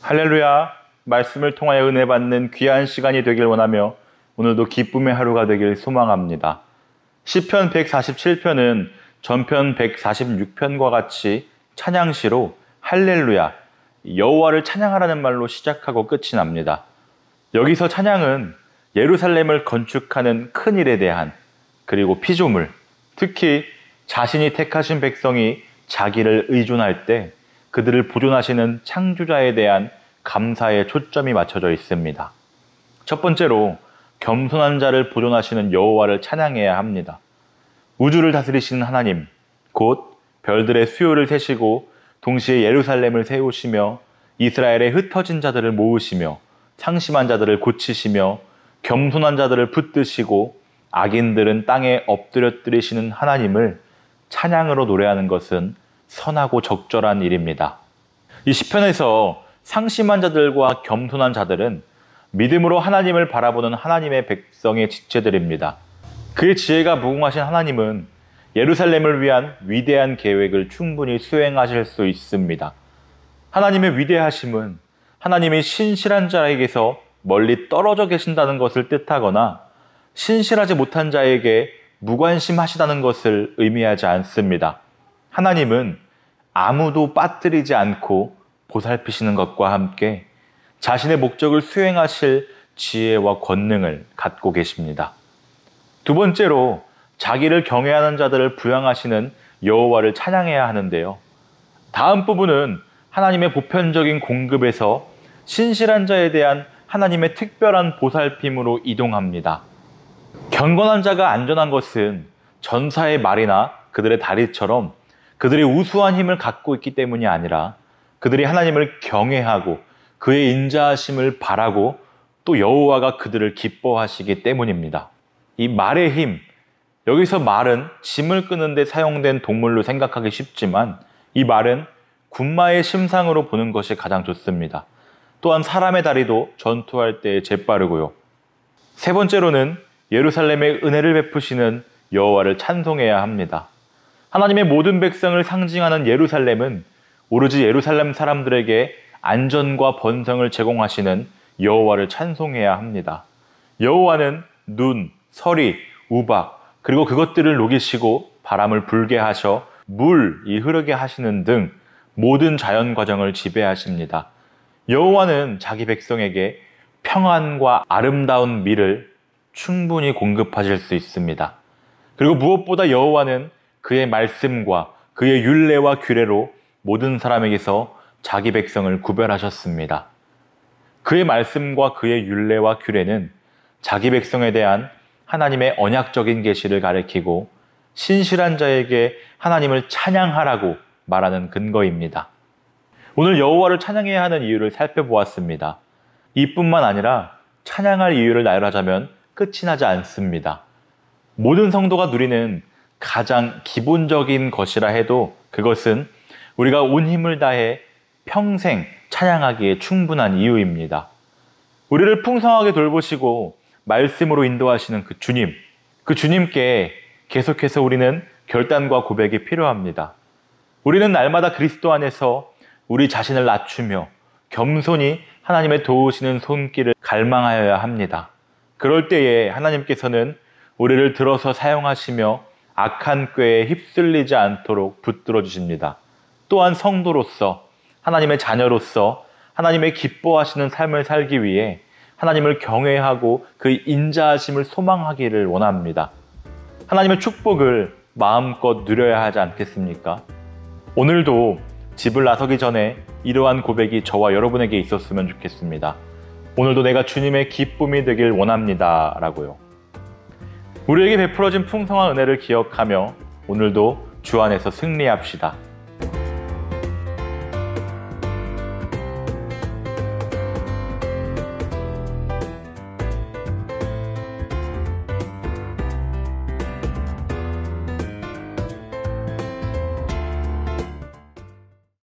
할렐루야! 말씀을 통하여 은혜 받는 귀한 시간이 되길 원하며 오늘도 기쁨의 하루가 되길 소망합니다. 시편 147편은 전편 146편과 같이 찬양시로 할렐루야, 여호와를 찬양하라는 말로 시작하고 끝이 납니다. 여기서 찬양은 예루살렘을 건축하는 큰 일에 대한, 그리고 피조물, 특히 자신이 택하신 백성이 자기를 의존할 때 그들을 보존하시는 창조자에 대한 감사에 초점이 맞춰져 있습니다. 첫 번째로 겸손한 자를 보존하시는 여호와를 찬양해야 합니다. 우주를 다스리시는 하나님, 곧 별들의 수요를 세시고 동시에 예루살렘을 세우시며 이스라엘의 흩어진 자들을 모으시며 상심한 자들을 고치시며 겸손한 자들을 붙드시고 악인들은 땅에 엎드려뜨리시는 하나님을 찬양으로 노래하는 것은 선하고 적절한 일입니다. 이 시편에서 상심한 자들과 겸손한 자들은 믿음으로 하나님을 바라보는 하나님의 백성의 지체들입니다. 그의 지혜가 무궁하신 하나님은 예루살렘을 위한 위대한 계획을 충분히 수행하실 수 있습니다. 하나님의 위대하심은 하나님이 신실한 자에게서 멀리 떨어져 계신다는 것을 뜻하거나 신실하지 못한 자에게 무관심하시다는 것을 의미하지 않습니다. 하나님은 아무도 빠뜨리지 않고 보살피시는 것과 함께 자신의 목적을 수행하실 지혜와 권능을 갖고 계십니다. 두 번째로 자기를 경외하는 자들을 부양하시는 여호와를 찬양해야 하는데요. 다음 부분은 하나님의 보편적인 공급에서 신실한 자에 대한 하나님의 특별한 보살핌으로 이동합니다. 경건한 자가 안전한 것은 전사의 말이나 그들의 다리처럼 그들이 우수한 힘을 갖고 있기 때문이 아니라 그들이 하나님을 경외하고 그의 인자하심을 바라고 또 여호와가 그들을 기뻐하시기 때문입니다. 이 말의 힘, 여기서 말은 짐을 끄는 데 사용된 동물로 생각하기 쉽지만 이 말은 군마의 심상으로 보는 것이 가장 좋습니다. 또한 사람의 다리도 전투할 때 재빠르고요. 세 번째로는 예루살렘에 은혜를 베푸시는 여호와를 찬송해야 합니다. 하나님의 모든 백성을 상징하는 예루살렘은 오로지 예루살렘 사람들에게 안전과 번성을 제공하시는 여호와를 찬송해야 합니다. 여호와는 눈, 서리, 우박, 그리고 그것들을 녹이시고 바람을 불게 하셔 물이 흐르게 하시는 등 모든 자연 과정을 지배하십니다. 여호와는 자기 백성에게 평안과 아름다운 미를 충분히 공급하실 수 있습니다. 그리고 무엇보다 여호와는 그의 말씀과 그의 율례와 규례로 모든 사람에게서 자기 백성을 구별하셨습니다. 그의 말씀과 그의 율례와 규례는 자기 백성에 대한 하나님의 언약적인 계시를 가리키고 신실한 자에게 하나님을 찬양하라고 말하는 근거입니다. 오늘 여호와를 찬양해야 하는 이유를 살펴보았습니다. 이뿐만 아니라 찬양할 이유를 나열하자면 끝이 나지 않습니다. 모든 성도가 누리는 가장 기본적인 것이라 해도 그것은 우리가 온 힘을 다해 평생 찬양하기에 충분한 이유입니다. 우리를 풍성하게 돌보시고 말씀으로 인도하시는 그 주님께 계속해서 우리는 결단과 고백이 필요합니다. 우리는 날마다 그리스도 안에서 우리 자신을 낮추며 겸손히 하나님의 도우시는 손길을 갈망하여야 합니다. 그럴 때에 하나님께서는 우리를 들어서 사용하시며 악한 꾀에 휩쓸리지 않도록 붙들어 주십니다. 또한 성도로서 하나님의 자녀로서 하나님의 기뻐하시는 삶을 살기 위해 하나님을 경외하고 그 인자하심을 소망하기를 원합니다. 하나님의 축복을 마음껏 누려야 하지 않겠습니까? 오늘도 집을 나서기 전에 이러한 고백이 저와 여러분에게 있었으면 좋겠습니다. 오늘도 내가 주님의 기쁨이 되길 원합니다. 라고요. 우리에게 베풀어진 풍성한 은혜를 기억하며 오늘도 주 안에서 승리합시다.